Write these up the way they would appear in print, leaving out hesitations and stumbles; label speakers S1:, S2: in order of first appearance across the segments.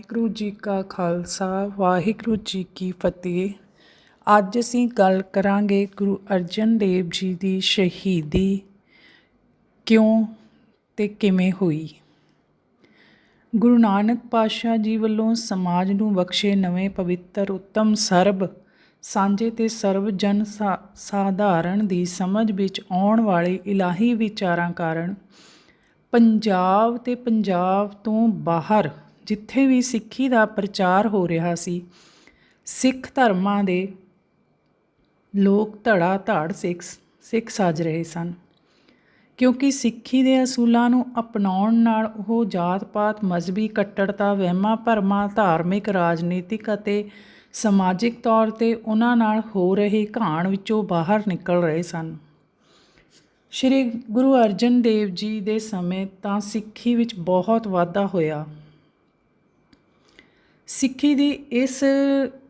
S1: ਵਾਹਿਗੁਰੂ ਜੀ ਕਾ ਖਾਲਸਾ ਵਾਹਿਗੁਰੂ ਜੀ ਕੀ ਫਤਿਹ। ਅੱਜ ਅਸੀਂ ਗੱਲ ਕਰਾਂਗੇ ਗੁਰੂ ਅਰਜਨ ਦੇਵ ਜੀ ਦੀ ਸ਼ਹੀਦੀ ਕਿਉਂ ਤੇ ਕਿਵੇਂ ਹੋਈ। ਗੁਰੂ ਨਾਨਕ ਪਾਤਸ਼ਾਹ ਜੀ ਵੱਲੋਂ ਸਮਾਜ ਨੂੰ ਬਖਸ਼ੇ ਨਵੇਂ ਪਵਿੱਤਰ ਉੱਤਮ ਸਰਬ ਸਾਂਝੇ ਤੇ ਸਰਬ ਜਨ ਸਾਧਾਰਣ ਦੀ ਸਮਝ ਵਿੱਚ ਆਉਣ ਵਾਲੇ ਇਲਾਹੀ ਵਿਚਾਰਾਂ ਕਾਰਨ ਪੰਜਾਬ ਤੇ ਪੰਜਾਬ ਤੋਂ ਬਾਹਰ ਜਿੱਥੇ ਵੀ ਸਿੱਖੀ ਦਾ ਪ੍ਰਚਾਰ ਹੋ ਰਿਹਾ ਸੀ, ਸਿੱਖ ਧਰਮਾਂ ਦੇ ਲੋਕ ਧੜਾ ਧੜ ਸਿੱਖ ਸੱਜ ਰਹੇ ਸਨ, ਕਿਉਂਕਿ ਸਿੱਖੀ ਦੇ ਅਸੂਲਾਂ ਨੂੰ ਅਪਣਾਉਣ ਨਾਲ ਉਹ ਜਾਤ ਪਾਤ, ਮਜ਼ਹਬੀ ਕੱਟੜਤਾ, ਵਹਿਮਾਂ ਭਰਮਾਂ, ਧਾਰਮਿਕ, ਰਾਜਨੀਤਿਕ ਅਤੇ ਸਮਾਜਿਕ ਤੌਰ 'ਤੇ ਉਹਨਾਂ ਨਾਲ ਹੋ ਰਹੇ ਘਾਣ ਵਿੱਚੋਂ ਬਾਹਰ ਨਿਕਲ ਰਹੇ ਸਨ। ਸ਼੍ਰੀ ਗੁਰੂ ਅਰਜਨ ਦੇਵ ਜੀ ਦੇ ਸਮੇਂ ਤਾਂ ਸਿੱਖੀ ਵਿੱਚ ਬਹੁਤ ਵਾਧਾ ਹੋਇਆ। ਸਿੱਖੀ ਦੀ ਇਸ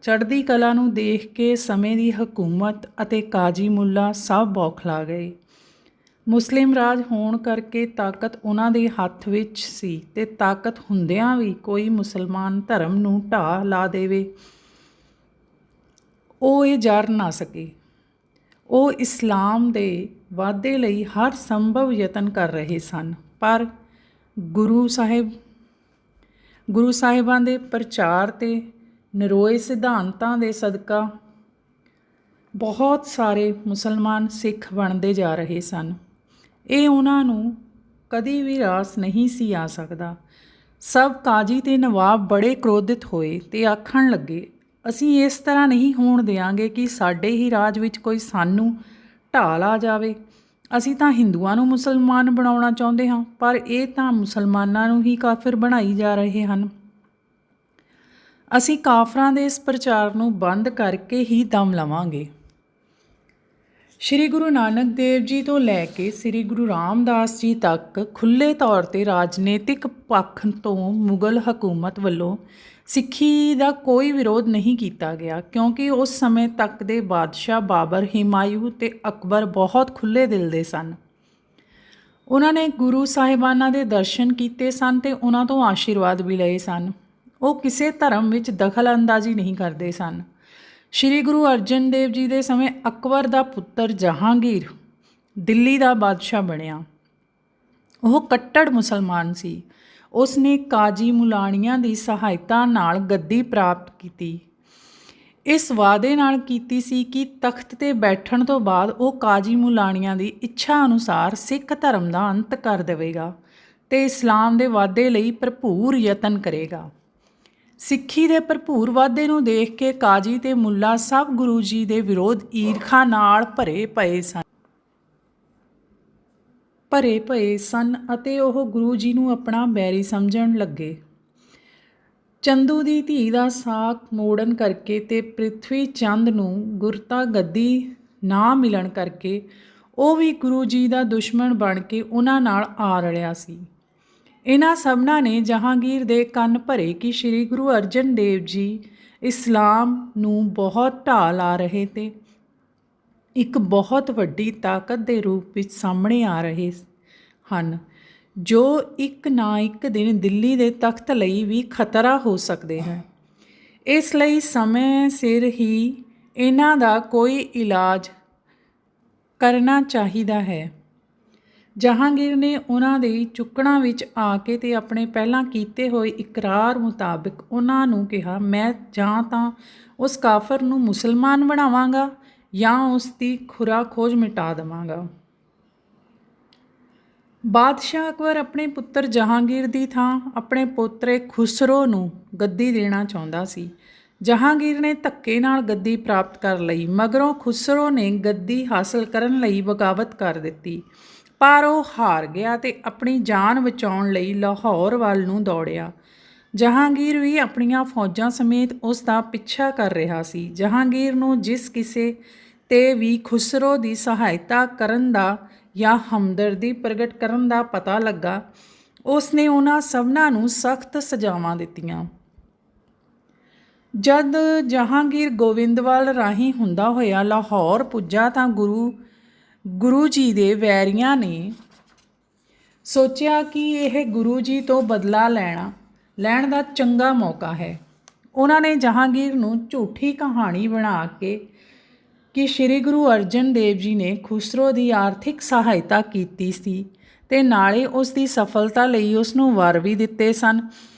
S1: ਚੜ੍ਹਦੀ ਕਲਾ ਨੂੰ ਦੇਖ ਕੇ ਸਮੇਂ ਦੀ ਹਕੂਮਤ ਅਤੇ ਕਾਜੀ ਮੁੱਲਾ ਸਭ ਬੌਖਲਾ ਗਏ। ਮੁਸਲਿਮ ਰਾਜ ਹੋਣ ਕਰਕੇ ਤਾਕਤ ਉਹਨਾਂ ਦੇ ਹੱਥ ਵਿੱਚ ਸੀ ਤੇ ਤਾਕਤ ਹੁੰਦਿਆਂ ਵੀ ਕੋਈ ਮੁਸਲਮਾਨ ਧਰਮ ਨੂੰ ਢਾਹ ਲਾ ਦੇਵੇ, ਉਹ ਇਹ ਜਰ ਨਾ ਸਕੇ। ਉਹ ਇਸਲਾਮ ਦੇ ਵਾਧੇ ਲਈ ਹਰ ਸੰਭਵ ਯਤਨ ਕਰ ਰਹੇ ਸਨ, ਪਰ ਗੁਰੂ ਸਾਹਿਬਾਂ ਦੇ ਪ੍ਰਚਾਰ ਤੇ ਨਰੋਏ ਸਿਧਾਂਤਾਂ ਦੇ ਸਦਕਾ ਬਹੁਤ ਸਾਰੇ ਮੁਸਲਮਾਨ ਸਿੱਖ ਬਣਦੇ ਜਾ ਰਹੇ ਸਨ। ਇਹ ਉਹਨਾਂ ਨੂੰ ਕਦੀ ਵੀ ਰਾਸ ਨਹੀਂ ਸੀ ਆ ਸਕਦਾ। ਸਭ ਕਾਜੀ ਤੇ ਨਵਾਬ ਬੜੇ ਕ੍ਰੋਧਿਤ ਹੋਏ ਤੇ ਆਖਣ ਲੱਗੇ, ਅਸੀਂ ਇਸ ਤਰ੍ਹਾਂ ਨਹੀਂ ਹੋਣ ਦਿਆਂਗੇ ਕਿ ਸਾਡੇ ਹੀ ਰਾਜ ਵਿੱਚ ਕੋਈ ਸਾਨੂੰ ਢਾਹ ਲਾ ਜਾਵੇ। ਅਸੀਂ ਤਾਂ ਹਿੰਦੂਆਂ ਨੂੰ ਮੁਸਲਮਾਨ ਬਣਾਉਣਾ ਚਾਹੁੰਦੇ ਹਾਂ, ਪਰ ਇਹ ਤਾਂ ਮੁਸਲਮਾਨਾਂ ਨੂੰ ਹੀ ਕਾਫਿਰ ਬਣਾਈ ਜਾ ਰਹੇ ਹਨ। ਅਸੀਂ ਕਾਫਰਾਂ ਦੇ ਇਸ ਪ੍ਰਚਾਰ ਨੂੰ ਬੰਦ ਕਰਕੇ ਹੀ ਦਮ ਲਵਾਂਗੇ। ਸ਼੍ਰੀ ਗੁਰੂ ਨਾਨਕ ਦੇਵ ਜੀ ਤੋਂ ਲੈ ਕੇ ਸ਼੍ਰੀ ਗੁਰੂ ਰਾਮਦਾਸ ਜੀ ਤੱਕ ਖੁੱਲ੍ਹੇ ਤੌਰ 'ਤੇ ਰਾਜਨੀਤਿਕ ਪੱਖ ਤੋਂ ਮੁਗਲ ਹਕੂਮਤ ਵੱਲੋਂ ਸਿੱਖੀ ਦਾ ਕੋਈ ਵਿਰੋਧ ਨਹੀਂ ਕੀਤਾ ਗਿਆ, ਕਿਉਂਕਿ ਉਸ ਸਮੇਂ ਤੱਕ ਦੇ ਬਾਦਸ਼ਾਹ ਬਾਬਰ, ਹਿਮਾਯੂ ਤੇ ਅਕਬਰ ਬਹੁਤ ਖੁੱਲ੍ਹੇ ਦਿਲ ਦੇ ਸਨ। ਉਹਨਾਂ ਨੇ ਗੁਰੂ ਸਾਹਿਬਾਨਾਂ ਦੇ ਦਰਸ਼ਨ ਕੀਤੇ ਸਨ ਤੇ ਉਹਨਾਂ ਤੋਂ ਆਸ਼ੀਰਵਾਦ ਵੀ ਲਏ ਸਨ। ਉਹ ਕਿਸੇ ਧਰਮ ਵਿੱਚ ਦਖਲ ਅੰਦਾਜ਼ੀ ਨਹੀਂ ਕਰਦੇ ਸਨ। ਸ਼੍ਰੀ ਗੁਰੂ ਅਰਜਨ ਦੇਵ ਜੀ ਦੇ ਸਮੇਂ ਅਕਬਰ ਦਾ ਪੁੱਤਰ ਜਹਾਂਗੀਰ ਦਿੱਲੀ ਦਾ ਬਾਦਸ਼ਾਹ ਬਣਿਆ। ਉਹ ਕੱਟੜ ਮੁਸਲਮਾਨ ਸੀ। ਉਸ ਨੇ ਕਾਜੀ ਮੁਲਾਣੀਆਂ ਦੀ ਸਹਾਇਤਾ ਨਾਲ ਗੱਦੀ ਪ੍ਰਾਪਤ ਕੀਤੀ। ਇਸ ਵਾਅਦੇ ਨਾਲ ਕੀਤੀ ਸੀ ਕਿ ਤਖਤ 'ਤੇ ਬੈਠਣ ਤੋਂ ਬਾਅਦ ਉਹ ਕਾਜੀ ਮੁਲਾਣੀਆਂ ਦੀ ਇੱਛਾ ਅਨੁਸਾਰ ਸਿੱਖ ਧਰਮ ਦਾ ਅੰਤ ਕਰ ਦੇਵੇਗਾ ਤੇ ਇਸਲਾਮ ਦੇ ਵਾਧੇ ਲਈ ਭਰਪੂਰ ਯਤਨ ਕਰੇਗਾ। ਸਿੱਖੀ ਦੇ ਭਰਪੂਰ ਵਾਧੇ ਨੂੰ ਦੇਖ ਕੇ ਕਾਜੀ ਤੇ ਮੁੱਲਾ ਸਭ ਗੁਰੂ ਜੀ ਦੇ ਵਿਰੋਧ ਈਰਖਾ ਨਾਲ ਭਰੇ ਪਏ ਸਨ ਅਤੇ ਉਹ ਗੁਰੂ ਜੀ ਨੂੰ ਆਪਣਾ ਬੈਰੀ ਸਮਝਣ ਲੱਗੇ। ਚੰਦੂ ਦੀ ਧੀ ਦਾ ਸਾਕ ਮੋੜਨ ਕਰਕੇ ਤੇ ਪ੍ਰਿਥਵੀ ਚੰਦ ਨੂੰ ਗੁਰਤਾ ਗੱਦੀ ਨਾ ਮਿਲਣ ਕਰਕੇ ਉਹ ਵੀ ਗੁਰੂ ਜੀ ਦਾ ਦੁਸ਼ਮਣ ਬਣ ਕੇ ਉਹਨਾਂ ਨਾਲ ਆ ਰਲਿਆ ਸੀ। ਇਹਨਾਂ ਸਭਨਾਂ ਨੇ ਜਹਾਂਗੀਰ ਦੇ ਕੰਨ ਭਰੇ ਕਿ ਸ਼੍ਰੀ ਗੁਰੂ ਅਰਜਨ ਦੇਵ ਜੀ ਇਸਲਾਮ ਨੂੰ ਬਹੁਤ ਢਾਹ ਲਾ ਰਹੇ ਤੇ ਇੱਕ ਬਹੁਤ ਵੱਡੀ ਤਾਕਤ ਦੇ ਰੂਪ ਵਿੱਚ ਸਾਹਮਣੇ ਆ ਰਹੇ ਹਨ, ਜੋ ਇੱਕ ਨਾ ਇੱਕ ਦਿਨ ਦਿੱਲੀ ਦੇ ਤਖਤ ਲਈ ਵੀ ਖਤਰਾ ਹੋ ਸਕਦੇ ਹੈ। ਇਸ ਲਈ ਸਮੇਂ ਸਿਰ ਹੀ ਇਹਨਾਂ ਦਾ ਕੋਈ ਇਲਾਜ ਕਰਨਾ ਚਾਹੀਦਾ ਹੈ। ਜਹਾਂਗੀਰ ਨੇ ਉਹਨਾਂ ਦੀ ਚੁੱਕਣਾ ਵਿੱਚ ਆ ਕੇ ਤੇ ਆਪਣੇ ਪਹਿਲਾਂ ਕੀਤੇ ਹੋਏ ਇਕਰਾਰ ਮੁਤਾਬਿਕ ਉਹਨਾਂ ਨੂੰ ਕਿਹਾ, ਮੈਂ ਜਾਂ ਤਾਂ ਉਸ ਕਾਫਰ ਨੂੰ ਮੁਸਲਮਾਨ ਬਣਾਵਾਂਗਾ ਜਾਂ ਉਸ ਦੀ ਖੁਰਾ ਖੋਜ ਮਿਟਾ ਦੇਵਾਂਗਾ। ਬਾਦਸ਼ਾਹ ਅਕਬਰ ਆਪਣੇ ਪੁੱਤਰ ਜਹਾਂਗੀਰ ਦੀ ਥਾਂ ਆਪਣੇ ਪੋਤਰੇ ਖੁਸਰੋ ਨੂੰ ਗੱਦੀ ਦੇਣਾ ਚਾਹੁੰਦਾ ਸੀ। ਜਹਾਂਗੀਰ ਨੇ ਧੱਕੇ ਨਾਲ ਗੱਦੀ ਪ੍ਰਾਪਤ ਕਰ ਲਈ। ਮਗਰੋਂ ਖੁਸਰੋ ਨੇ ਗੱਦੀ ਹਾਸਲ ਕਰਨ ਲਈ ਬਗਾਵਤ ਕਰ ਦਿੱਤੀ, ਪਰ ਉਹ ਹਾਰ ਗਿਆ ਤੇ ਆਪਣੀ ਜਾਨ ਬਚਾਉਣ ਲਈ ਲਾਹੌਰ ਵੱਲ ਨੂੰ ਦੌੜਿਆ। ਜਹਾਂਗੀਰ ਵੀ ਆਪਣੀਆਂ ਫੌਜਾਂ ਸਮੇਤ ਉਸ ਦਾ ਪਿੱਛਾ ਕਰ ਰਿਹਾ ਸੀ। ਜਹਾਂਗੀਰ ਨੂੰ ਜਿਸ ਕਿਸੇ 'ਤੇ ਵੀ ਖੁਸਰੋ ਦੀ ਸਹਾਇਤਾ ਕਰਨ ਦਾ ਜਾਂ ਹਮਦਰਦੀ ਪ੍ਰਗਟ ਕਰਨ ਦਾ ਪਤਾ ਲੱਗਾ, ਉਸ ਨੇ ਉਹਨਾਂ ਸਭਨਾਂ ਨੂੰ ਸਖਤ ਸਜ਼ਾਵਾਂ ਦਿੱਤੀਆਂ। ਜਦ ਜਹਾਂਗੀਰ ਗੋਬਿੰਦਵਾਲ ਰਾਹੀਂ ਹੁੰਦਾ ਹੋਇਆ ਲਾਹੌਰ ਪੁੱਜਾ ਤਾਂ ਗੁਰੂ ਜੀ ਦੇ ਵੈਰੀਆਂ ਨੇ ਸੋਚਿਆ ਕਿ ਇਹ ਗੁਰੂ ਜੀ ਤੋਂ ਬਦਲਾ ਲੈਣਾ ਲੈਣ ਦਾ ਚੰਗਾ ਮੌਕਾ ਹੈ। ਉਹਨਾਂ ਨੇ ਜਹਾਂਗੀਰ ਨੂੰ ਝੂਠੀ ਕਹਾਣੀ ਬਣਾ ਕੇ ਕਿ ਸ਼੍ਰੀ ਗੁਰੂ ਅਰਜਨ ਦੇਵ ਜੀ ਨੇ ਖੁਸਰੋ ਦੀ ਆਰਥਿਕ ਸਹਾਇਤਾ ਕੀਤੀ ਸੀ ਅਤੇ ਨਾਲੇ ਉਸ ਦੀ ਸਫਲਤਾ ਲਈ ਉਸ ਨੂੰ ਵਰ ਵੀ ਦਿੱਤੇ ਸਨ।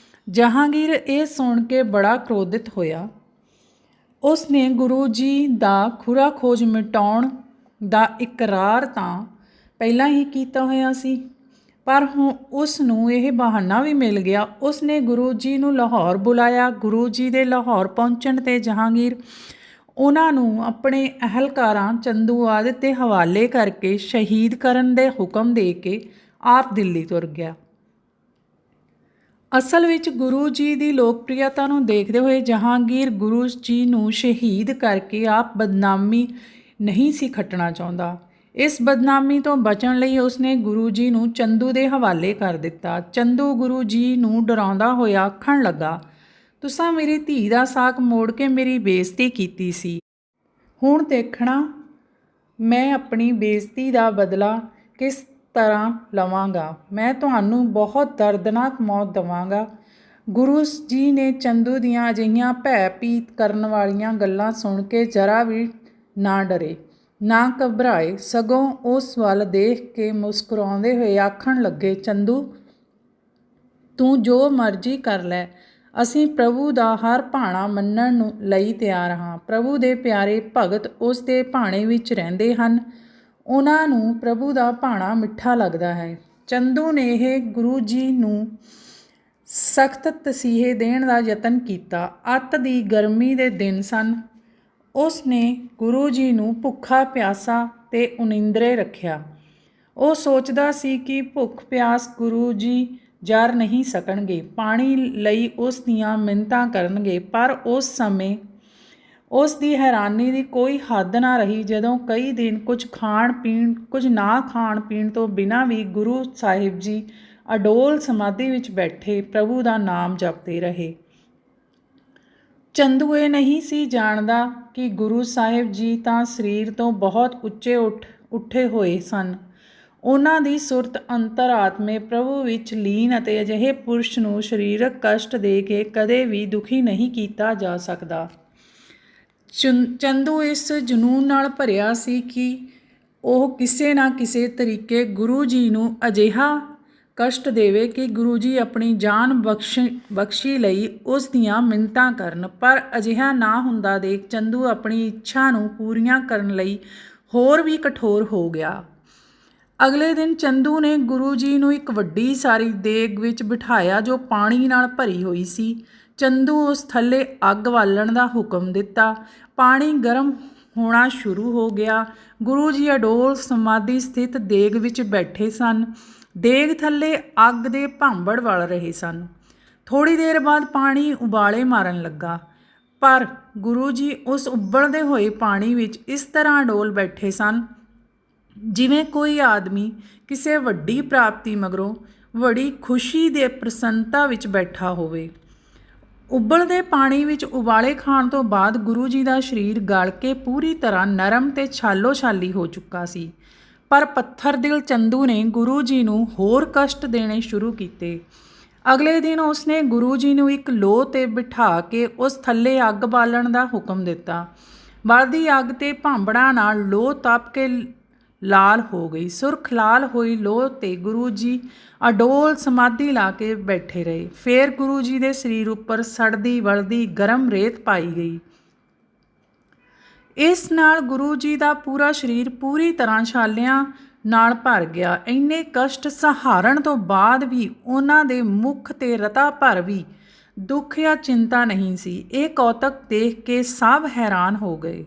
S1: ਜਹਾਂਗੀਰ ਇਹ ਸੁਣ ਕੇ ਬੜਾ ਕ੍ਰੋਧਿਤ ਹੋਇਆ। ਉਸ ਨੇ ਗੁਰੂ ਜੀ ਦਾ ਖੁਰਾ ਖੋਜ ਮਿਟਾਉਣ ਦਾ ਇਕਰਾਰ ਤਾਂ ਪਹਿਲਾਂ ਹੀ ਕੀਤਾ ਹੋਇਆ ਸੀ, ਪਰ ਹੁਣ ਉਸ ਨੂੰ ਇਹ ਬਹਾਨਾ ਵੀ ਮਿਲ ਗਿਆ। ਉਸ ਨੇ ਗੁਰੂ ਜੀ ਨੂੰ ਲਾਹੌਰ ਬੁਲਾਇਆ। ਗੁਰੂ ਜੀ ਦੇ ਲਾਹੌਰ ਪਹੁੰਚਣ 'ਤੇ ਜਹਾਂਗੀਰ ਉਹਨਾਂ ਨੂੰ ਆਪਣੇ ਅਹਿਲਕਾਰਾਂ ਚੰਦੂ ਆਦਿ ਦੇ ਹਵਾਲੇ ਕਰਕੇ ਸ਼ਹੀਦ ਕਰਨ ਦੇ ਹੁਕਮ ਦੇ ਕੇ ਆਪ ਦਿੱਲੀ ਤੁਰ ਗਿਆ। ਅਸਲ ਵਿੱਚ ਗੁਰੂ ਜੀ ਦੀ ਲੋਕਪ੍ਰਿਯਤਾ ਨੂੰ ਦੇਖਦੇ ਹੋਏ ਜਹਾਂਗੀਰ ਗੁਰੂ ਜੀ ਨੂੰ ਸ਼ਹੀਦ ਕਰਕੇ ਆਪ ਬਦਨਾਮੀ ਨਹੀਂ ਸੀ ਖੱਟਣਾ ਚਾਹੁੰਦਾ। ਇਸ ਬਦਨਾਮੀ ਤੋਂ ਬਚਣ ਲਈ ਉਸਨੇ ਗੁਰੂ ਜੀ ਨੂੰ ਚੰਦੂ ਦੇ ਹਵਾਲੇ ਕਰ ਦਿੱਤਾ। ਚੰਦੂ ਗੁਰੂ ਜੀ ਨੂੰ ਡਰਾਉਂਦਾ ਹੋਇਆ ਆਖਣ ਲੱਗਾ, ਤੁਸਾਂ ਮੇਰੀ ਧੀ ਦਾ ਸਾਕ ਮੋੜ ਕੇ ਮੇਰੀ ਬੇਇੱਜ਼ਤੀ ਕੀਤੀ ਸੀ। ਹੁਣ ਦੇਖਣਾ ਮੈਂ ਆਪਣੀ ਬੇਇੱਜ਼ਤੀ ਦਾ ਬਦਲਾ ਕਿਸ ਤਰ੍ਹਾਂ ਲਵਾਂਗਾ। ਮੈਂ ਤੁਹਾਨੂੰ ਬਹੁਤ ਦਰਦਨਾਕ ਮੌਤ ਦੇਵਾਂਗਾ। ਗੁਰੂ ਜੀ ਨੇ ਚੰਦੂ ਦੀਆਂ ਅਜਿਹੀਆਂ ਭੈ-ਭੀਤ ਕਰਨ ਵਾਲੀਆਂ ਗੱਲਾਂ ਸੁਣ ਕੇ ਜ਼ਰਾ ਵੀ ਨਾ ਡਰੇ, ਨਾ ਘਬਰਾਏ, ਸਗੋਂ ਉਸ ਵੱਲ ਦੇਖ ਕੇ ਮੁਸਕਰਾਉਂਦੇ ਹੋਏ ਆਖਣ ਲੱਗੇ, ਚੰਦੂ ਤੂੰ ਜੋ ਮਰਜ਼ੀ ਕਰ ਲੈ, ਅਸੀਂ ਪ੍ਰਭੂ ਦਾ ਹਰ ਭਾਣਾ ਮੰਨਣ ਨੂੰ ਲਈ ਤਿਆਰ ਹਾਂ। ਪ੍ਰਭੂ ਦੇ ਪਿਆਰੇ ਭਗਤ ਉਸ ਦੇ ਭਾਣੇ ਵਿੱਚ ਰਹਿੰਦੇ ਹਨ। ਉਹਨਾਂ ਨੂੰ ਪ੍ਰਭੂ ਦਾ ਭਾਣਾ ਮਿੱਠਾ ਲੱਗਦਾ ਹੈ। ਚੰਦੂ ਨੇ ਇਹ ਗੁਰੂ ਜੀ ਨੂੰ ਸਖਤ ਤਸੀਹੇ ਦੇਣ ਦਾ ਯਤਨ ਕੀਤਾ। ਅੱਤ ਦੀ ਗਰਮੀ ਦੇ ਦਿਨ ਸਨ। ਉਸ ਨੇ ਗੁਰੂ ਜੀ ਨੂੰ ਭੁੱਖਾ ਪਿਆਸਾ ਤੇ ਉਨੀਂਦਰੇ ਰੱਖਿਆ। ਉਹ ਸੋਚਦਾ ਸੀ ਕਿ ਭੁੱਖ ਪਿਆਸ ਗੁਰੂ ਜੀ ਜਰ ਨਹੀਂ ਸਕਣਗੇ, ਪਾਣੀ ਲਈ ਉਸ ਦੀਆਂ ਮਿੰਨਤਾਂ ਕਰਨਗੇ। ਪਰ ਉਸ ਸਮੇਂ ਉਸ ਦੀ ਹੈਰਾਨੀ ਦੀ ਕੋਈ ਹੱਦ ਨਾ ਰਹੀ ਜਦੋਂ ਕਈ ਦਿਨ ਕੁਝ ਨਾ ਖਾਣ ਪੀਣ ਤੋਂ ਬਿਨਾਂ ਵੀ ਗੁਰੂ ਸਾਹਿਬ ਜੀ ਅਡੋਲ ਸਮਾਧੀ ਵਿੱਚ ਬੈਠੇ ਪ੍ਰਭੂ ਦਾ ਨਾਮ ਜਪਦੇ ਰਹੇ। ਚੰਦੂ ਇਹ ਨਹੀਂ ਸੀ ਜਾਣਦਾ ਕਿ ਗੁਰੂ ਸਾਹਿਬ ਜੀ ਤਾਂ ਸਰੀਰ ਤੋਂ ਬਹੁਤ ਉੱਚੇ ਉੱਠੇ ਹੋਏ ਸਨ। ਉਹਨਾਂ ਦੀ ਸੁਰਤ ਅੰਤਰ-ਆਤਮੇ ਪ੍ਰਭੂ ਵਿੱਚ ਲੀਨ ਅਤੇ ਅਜਿਹੇ ਪੁਰਸ਼ ਨੂੰ ਸਰੀਰਕ ਕਸ਼ਟ ਦੇ ਕੇ ਕਦੇ ਵੀ ਦੁਖੀ ਨਹੀਂ ਕੀਤਾ ਜਾ ਸਕਦਾ। ਚੰਦੂ ਇਸ ਜਨੂੰਨ ਨਾਲ ਭਰਿਆ ਸੀ ਕਿ ਉਹ ਕਿਸੇ ਨਾ ਕਿਸੇ ਤਰੀਕੇ ਗੁਰੂ ਜੀ ਨੂੰ ਅਜਿਹਾ ਕਸ਼ਟ ਦੇਵੇ ਕਿ ਗੁਰੂ ਜੀ ਆਪਣੀ ਜਾਨ ਬਖਸ਼ੀ ਲਈ ਉਸ ਦੀਆਂ ਮਿੰਨਤਾਂ ਕਰਨ। ਪਰ ਅਜਿਹਾ ਨਾ ਹੁੰਦਾ ਦੇਖ ਚੰਦੂ ਆਪਣੀ ਇੱਛਾ ਨੂੰ ਪੂਰੀਆਂ ਕਰਨ ਲਈ ਹੋਰ ਵੀ ਕਠੋਰ ਹੋ ਗਿਆ। ਅਗਲੇ ਦਿਨ ਚੰਦੂ ਨੇ ਗੁਰੂ ਜੀ ਨੂੰ ਇੱਕ ਵੱਡੀ ਸਾਰੀ ਦੇਗ ਵਿੱਚ ਬਿਠਾਇਆ ਜੋ ਪਾਣੀ ਨਾਲ ਭਰੀ ਹੋਈ ਸੀ। ਚੰਦੂ ਉਸ ਥੱਲੇ ਅੱਗ ਬਾਲਣ ਦਾ ਹੁਕਮ ਦਿੱਤਾ। ਪਾਣੀ ਗਰਮ ਹੋਣਾ ਸ਼ੁਰੂ ਹੋ ਗਿਆ। ਗੁਰੂ ਜੀ ਅਡੋਲ ਸਮਾਧੀ ਸਥਿਤ ਦੇਗ ਵਿੱਚ ਬੈਠੇ ਸਨ। ਦੇਗ ਥੱਲੇ ਅੱਗ ਦੇ ਭਾਂਬੜ ਵਲ ਰਹੇ ਸਨ। ਥੋੜ੍ਹੀ ਦੇਰ ਬਾਅਦ ਪਾਣੀ ਉਬਾਲੇ ਮਾਰਨ ਲੱਗਾ, ਪਰ ਗੁਰੂ ਜੀ ਉਸ ਉਬਲਦੇ ਹੋਏ ਪਾਣੀ ਵਿੱਚ ਇਸ ਤਰ੍ਹਾਂ ਅਡੋਲ ਬੈਠੇ ਸਨ ਜਿਵੇਂ ਕੋਈ ਆਦਮੀ ਕਿਸੇ ਵੱਡੀ ਪ੍ਰਾਪਤੀ ਮਗਰੋਂ ਬੜੀ ਖੁਸ਼ੀ ਦੇ ਪ੍ਰਸੰਨਤਾ ਵਿੱਚ ਬੈਠਾ ਹੋਵੇ। ਉਬਲਦੇ ਪਾਣੀ ਵਿੱਚ ਉਬਾਲੇ ਖਾਣ ਤੋਂ ਬਾਅਦ ਗੁਰੂ ਜੀ ਦਾ ਸਰੀਰ ਗਲ ਕੇ ਪੂਰੀ ਤਰ੍ਹਾਂ ਨਰਮ ਤੇ ਛਾਲੋ-ਛਾਲੀ ਹੋ ਚੁੱਕਾ ਸੀ। ਪਰ ਪੱਥਰ ਦਿਲ ਚੰਦੂ ਨੇ ਗੁਰੂ ਜੀ ਨੂੰ ਹੋਰ ਕਸ਼ਟ ਦੇਣੇ ਸ਼ੁਰੂ ਕੀਤੇ। ਅਗਲੇ ਦਿਨ ਉਸਨੇ ਗੁਰੂ ਜੀ ਨੂੰ ਇੱਕ ਲੋਹ 'ਤੇ ਬਿਠਾ ਕੇ ਉਸ ਥੱਲੇ ਅੱਗ ਬਾਲਣ ਦਾ ਹੁਕਮ ਦਿੱਤਾ। ਬਲਦੀ ਅੱਗ ਤੇ ਭਾਂਬੜਾਂ ਨਾਲ ਲੋਹ ਤਪ ਕੇ ਲਾਲ ਹੋ ਗਈ। ਸੁਰਖ ਲਾਲ ਹੋਈ ਲੋਹ 'ਤੇ ਗੁਰੂ ਜੀ ਅਡੋਲ ਸਮਾਧੀ ਲਾ ਕੇ ਬੈਠੇ ਰਹੇ। ਫਿਰ ਗੁਰੂ ਜੀ ਦੇ ਸਰੀਰ ਉੱਪਰ ਸੜਦੀ ਵਲਦੀ ਗਰਮ ਰੇਤ ਪਾਈ ਗਈ। ਇਸ ਨਾਲ ਗੁਰੂ ਜੀ ਦਾ ਪੂਰਾ ਸਰੀਰ ਪੂਰੀ ਤਰ੍ਹਾਂ ਛਾਲਿਆਂ ਨਾਲ ਭਰ ਗਿਆ। ਇੰਨੇ ਕਸ਼ਟ ਸਹਾਰਨ ਤੋਂ ਬਾਅਦ ਵੀ ਉਹਨਾਂ ਦੇ ਮੁੱਖ 'ਤੇ ਰਤਾ ਭਰ ਵੀ ਦੁੱਖ ਜਾਂ ਚਿੰਤਾ ਨਹੀਂ ਸੀ। ਇਹ ਕੌਤਕ ਦੇਖ ਕੇ ਸਭ ਹੈਰਾਨ ਹੋ ਗਏ।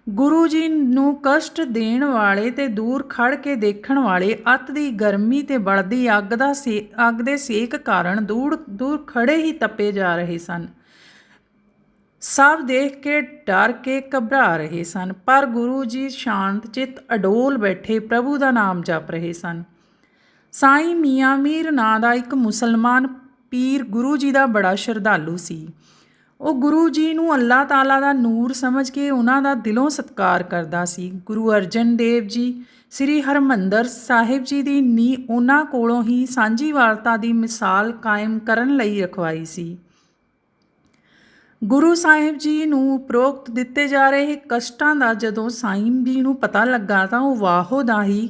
S1: ਗੁਰੂ ਜੀ ਨੂੰ ਕਸ਼ਟ ਦੇਣ ਵਾਲੇ ਤੇ ਦੂਰ ਖੜ ਕੇ ਦੇਖਣ ਵਾਲੇ ਅੱਤ ਦੀ ਗਰਮੀ ਤੇ ਬਲਦੀ ਅੱਗ ਦੇ ਸੇਕ ਕਾਰਨ ਦੂਰ ਖੜੇ ਹੀ ਤਪੇ ਜਾ ਰਹੇ ਸਨ। ਸਭ ਦੇਖ ਕੇ ਡਰ ਕੇ ਘਬਰਾ ਰਹੇ ਸਨ, ਪਰ ਗੁਰੂ ਜੀ ਸ਼ਾਂਤ ਚਿੱਤ ਅਡੋਲ ਬੈਠੇ ਪ੍ਰਭੂ ਦਾ ਨਾਮ ਜਪ ਰਹੇ ਸਨ। ਸਾਈਂ ਮੀਆਂ ਮੀਰ ਨਾਂ ਦਾ ਇੱਕ ਮੁਸਲਮਾਨ ਪੀਰ ਗੁਰੂ ਜੀ ਦਾ ਬੜਾ ਸ਼ਰਧਾਲੂ ਸੀ। ਉਹ ਗੁਰੂ ਜੀ ਨੂੰ ਅੱਲਾਹ ਤਾਲਾ ਦਾ ਨੂਰ ਸਮਝ ਕੇ ਉਹਨਾਂ ਦਾ ਦਿਲੋਂ ਸਤਿਕਾਰ ਕਰਦਾ ਸੀ। ਗੁਰੂ ਅਰਜਨ ਦੇਵ ਜੀ ਸ੍ਰੀ ਹਰਿਮੰਦਰ ਸਾਹਿਬ ਜੀ ਦੀ ਨੀਂਹ ਉਹਨਾਂ ਕੋਲੋਂ ਹੀ ਸਾਂਝੀਵਾਲਤਾ ਦੀ ਮਿਸਾਲ ਕਾਇਮ ਕਰਨ ਲਈ ਰਖਵਾਈ ਸੀ। ਗੁਰੂ ਸਾਹਿਬ ਜੀ ਨੂੰ ਉਪਰੋਕਤ ਦਿੱਤੇ ਜਾ ਰਹੇ ਕਸ਼ਟਾਂ ਦਾ ਜਦੋਂ ਸਾਈਂ ਜੀ ਨੂੰ ਪਤਾ ਲੱਗਾ ਤਾਂ ਉਹ ਵਾਹੋ ਦਾ ਹੀ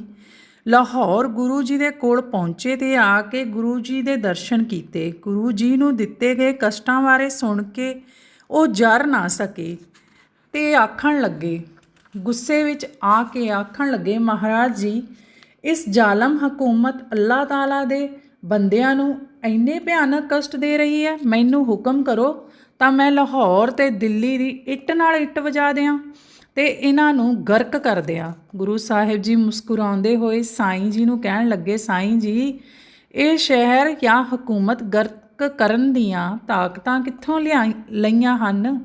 S1: ਲਾਹੌਰ ਗੁਰੂ ਜੀ ਦੇ ਕੋਲ ਪਹੁੰਚੇ ਤੇ ਆ ਕੇ ਗੁਰੂ ਜੀ ਦੇ ਦਰਸ਼ਨ ਕੀਤੇ। ਗੁਰੂ ਜੀ ਨੂੰ ਦਿੱਤੇ ਗਏ ਕਸ਼ਟਾਂ ਬਾਰੇ ਸੁਣ ਕੇ ਉਹ ਜਰ ਨਾ ਸਕੇ ਤੇ ਆਖਣ ਲੱਗੇ, ਗੁੱਸੇ ਵਿੱਚ ਆ ਕੇ ਆਖਣ ਲੱਗੇ, ਮਹਾਰਾਜ ਜੀ, ਇਸ ਜ਼ਾਲਮ ਹਕੂਮਤ ਅੱਲਾਹ ਤਾਲਾ ਦੇ ਬੰਦਿਆਂ ਨੂੰ ਇੰਨੇ ਭਿਆਨਕ ਕਸ਼ਟ ਦੇ ਰਹੀ ਹੈ। ਮੈਨੂੰ ਹੁਕਮ ਕਰੋ ਤਾਂ ਮੈਂ ਲਾਹੌਰ ਤੇ ਦਿੱਲੀ ਦੀ ਇੱਟ ਨਾਲ ਇੱਟ ਵਜਾ ਦਿਆਂ ਤੇ ਇਹਨਾਂ ਨੂੰ ਗਰਕ ਕਰ ਦਿਆਂ। ਗੁਰੂ ਸਾਹਿਬ ਜੀ ਮੁਸਕਰਾਉਂਦੇ ਹੋਏ ਸਾਈਂ ਜੀ ਨੂੰ ਕਹਿਣ ਲੱਗੇ, ਸਾਈਂ ਜੀ, ਇਹ ਸ਼ਹਿਰ ਜਾਂ ਹਕੂਮਤ ਗਰਕ ਕਰਨ ਦੀਆਂ ਤਾਕਤਾਂ ਕਿੱਥੋਂ ਲਈਆਂ ਹਨ?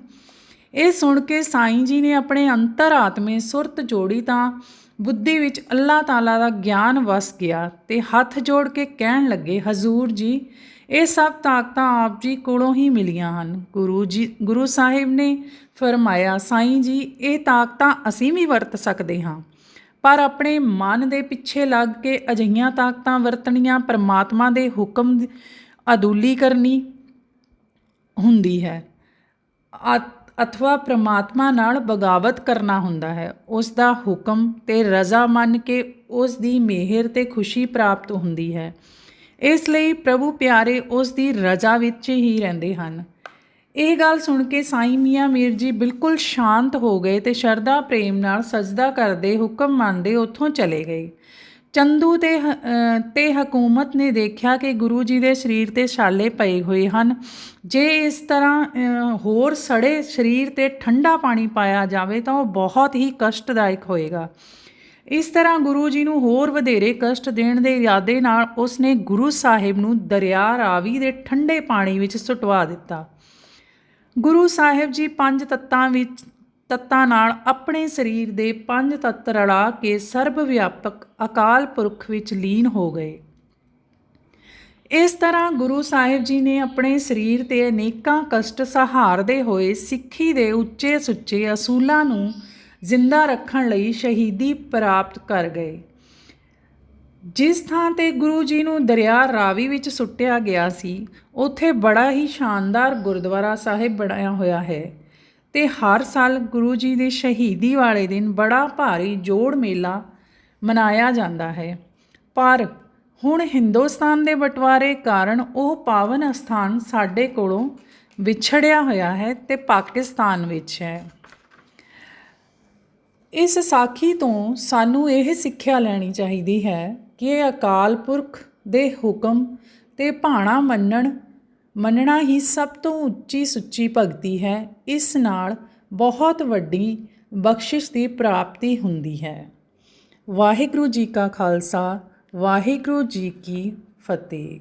S1: ਇਹ ਸੁਣ ਕੇ ਸਾਈਂ ਜੀ ਨੇ ਆਪਣੇ ਅੰਤਰ-ਆਤਮੇ ਸੁਰਤ ਜੋੜੀ ਤਾਂ ਬੁੱਧੀ ਵਿੱਚ ਅੱਲਾਹ ਤਾਲਾ ਦਾ ਗਿਆਨ ਵਸ ਗਿਆ ਤੇ ਹੱਥ ਜੋੜ ਕੇ ਕਹਿਣ ਲੱਗੇ, ਹਜ਼ੂਰ ਜੀ, ਇਹ ਸਭ ਤਾਕਤਾਂ ਆਪ ਜੀ ਕੋਲੋਂ ਹੀ ਮਿਲੀਆਂ ਹਨ। ਗੁਰੂ ਸਾਹਿਬ ਨੇ ਫਰਮਾਇਆ, ਸਾਈਂ ਜੀ, ਇਹ ਤਾਕਤਾਂ ਅਸੀਂ ਵੀ ਵਰਤ ਸਕਦੇ ਹਾਂ, ਪਰ ਆਪਣੇ ਮਨ ਦੇ ਪਿੱਛੇ ਲੱਗ ਕੇ ਅਜਿਹੀਆਂ ਤਾਕਤਾਂ ਵਰਤਣੀਆਂ ਪਰਮਾਤਮਾ ਦੇ ਹੁਕਮ ਅਦੂਲੀ ਕਰਨੀ ਹੁੰਦੀ ਹੈ ਅਥਵਾ ਪ੍ਰਮਾਤਮਾ ਨਾਲ ਬਗਾਵਤ ਕਰਨਾ ਹੁੰਦਾ ਹੈ। ਉਸ ਦਾ ਹੁਕਮ ਤੇ ਰਜ਼ਾ ਮੰਨ ਕੇ ਉਸ ਦੀ ਮਿਹਰ ਤੇ ਖੁਸ਼ੀ ਪ੍ਰਾਪਤ ਹੁੰਦੀ ਹੈ। ਇਸ ਲਈ ਪ੍ਰਭੂ ਪਿਆਰੇ ਉਸ ਦੀ ਰਜ਼ਾ ਵਿੱਚ ਹੀ ਰਹਿੰਦੇ ਹਨ। ਇਹ ਗੱਲ ਸੁਣ ਕੇ ਸਾਈਂ ਮੀਆਂ ਮੀਰ ਜੀ ਬਿਲਕੁਲ ਸ਼ਾਂਤ ਹੋ ਗਏ ਤੇ ਸ਼ਰਧਾ ਪ੍ਰੇਮ ਨਾਲ ਸਜਦਾ ਕਰਦੇ, ਹੁਕਮ ਮੰਨਦੇ ਉੱਥੋਂ ਚਲੇ ਗਏ। ਚੰਦੂ ਤੇ ਹਕੂਮਤ ਨੇ ਦੇਖਿਆ ਕਿ ਗੁਰੂ ਜੀ ਦੇ ਸਰੀਰ 'ਤੇ ਛਾਲੇ ਪਏ ਹੋਏ ਹਨ। ਜੇ ਇਸ ਤਰ੍ਹਾਂ ਹੋਰ ਸੜੇ ਸਰੀਰ 'ਤੇ ਠੰਡਾ ਪਾਣੀ ਪਾਇਆ ਜਾਵੇ ਤਾਂ ਉਹ ਬਹੁਤ ਹੀ ਕਸ਼ਟਦਾਇਕ ਹੋਏਗਾ। ਇਸ ਤਰ੍ਹਾਂ ਗੁਰੂ ਜੀ ਨੂੰ ਹੋਰ ਵਧੇਰੇ ਕਸ਼ਟ ਦੇਣ ਦੇ ਇਰਾਦੇ ਨਾਲ ਉਸ ਨੇ ਗੁਰੂ ਸਾਹਿਬ ਨੂੰ ਦਰਿਆ ਰਾਵੀ ਦੇ ਠੰਡੇ ਪਾਣੀ ਵਿੱਚ ਸੁਟਵਾ ਦਿੱਤਾ। ਗੁਰੂ ਸਾਹਿਬ ਜੀ 5 ਤੱਤਾਂ ਨਾਲ ਆਪਣੇ ਸਰੀਰ ਦੇ 5 ਤੱਤ ਰਲਾ ਕੇ ਸਰਬ ਵਿਆਪਕ ਅਕਾਲ ਪੁਰਖ ਵਿੱਚ ਲੀਨ ਹੋ ਗਏ। ਇਸ ਤਰ੍ਹਾਂ ਗੁਰੂ ਸਾਹਿਬ ਜੀ ਨੇ ਆਪਣੇ ਸਰੀਰ 'ਤੇ ਅਨੇਕਾਂ ਕਸ਼ਟ ਸਹਾਰਦੇ ਹੋਏ ਸਿੱਖੀ ਦੇ ਉੱਚੇ ਸੁੱਚੇ ਅਸੂਲਾਂ ਨੂੰ ਜ਼ਿੰਦਾ ਰੱਖਣ ਲਈ ਸ਼ਹੀਦੀ ਪ੍ਰਾਪਤ ਕਰ ਗਏ। ਜਿਸ ਥਾਂ 'ਤੇ ਗੁਰੂ ਜੀ ਨੂੰ ਦਰਿਆ ਰਾਵੀ ਵਿੱਚ ਸੁੱਟਿਆ ਗਿਆ ਸੀ, ਉੱਥੇ ਬੜਾ ਹੀ ਸ਼ਾਨਦਾਰ ਗੁਰਦੁਆਰਾ ਸਾਹਿਬ ਬਣਾਇਆ ਹੋਇਆ ਹੈ ਤੇ ਹਰ ਸਾਲ ਗੁਰੂ ਜੀ ਦੇ ਸ਼ਹੀਦੀ ਵਾਲੇ ਦਿਨ ਬੜਾ ਭਾਰੀ ਜੋੜ ਮੇਲਾ ਮਨਾਇਆ ਜਾਂਦਾ ਹੈ। ਪਰ ਹੁਣ ਹਿੰਦੁਸਤਾਨ ਦੇ ਬਟਵਾਰੇ ਕਾਰਨ ਉਹ ਪਾਵਨ ਅਸਥਾਨ ਸਾਡੇ ਕੋਲੋਂ ਵਿਛੜਿਆ ਹੋਇਆ ਹੈ ਤੇ ਪਾਕਿਸਤਾਨ ਵਿੱਚ ਹੈ। ਇਸ ਸਾਖੀ ਤੋਂ ਸਾਨੂੰ ਇਹ ਸਿੱਖਿਆ ਲੈਣੀ ਚਾਹੀਦੀ ਹੈ ਕਿ ਅਕਾਲ ਪੁਰਖ ਦੇ ਹੁਕਮ ਤੇ ਭਾਣਾ ਮੰਨਣਾ ਹੀ ਸਭ ਤੋਂ ਉੱਚੀ ਸੁੱਚੀ ਭਗਤੀ ਹੈ। ਇਸ ਨਾਲ ਬਹੁਤ ਵੱਡੀ ਬਖਸ਼ਿਸ਼ ਦੀ ਪ੍ਰਾਪਤੀ ਹੁੰਦੀ ਹੈ। ਵਾਹਿਗੁਰੂ ਜੀ ਕਾ ਖਾਲਸਾ, ਵਾਹਿਗੁਰੂ ਜੀ ਕੀ ਫਤਿਹ।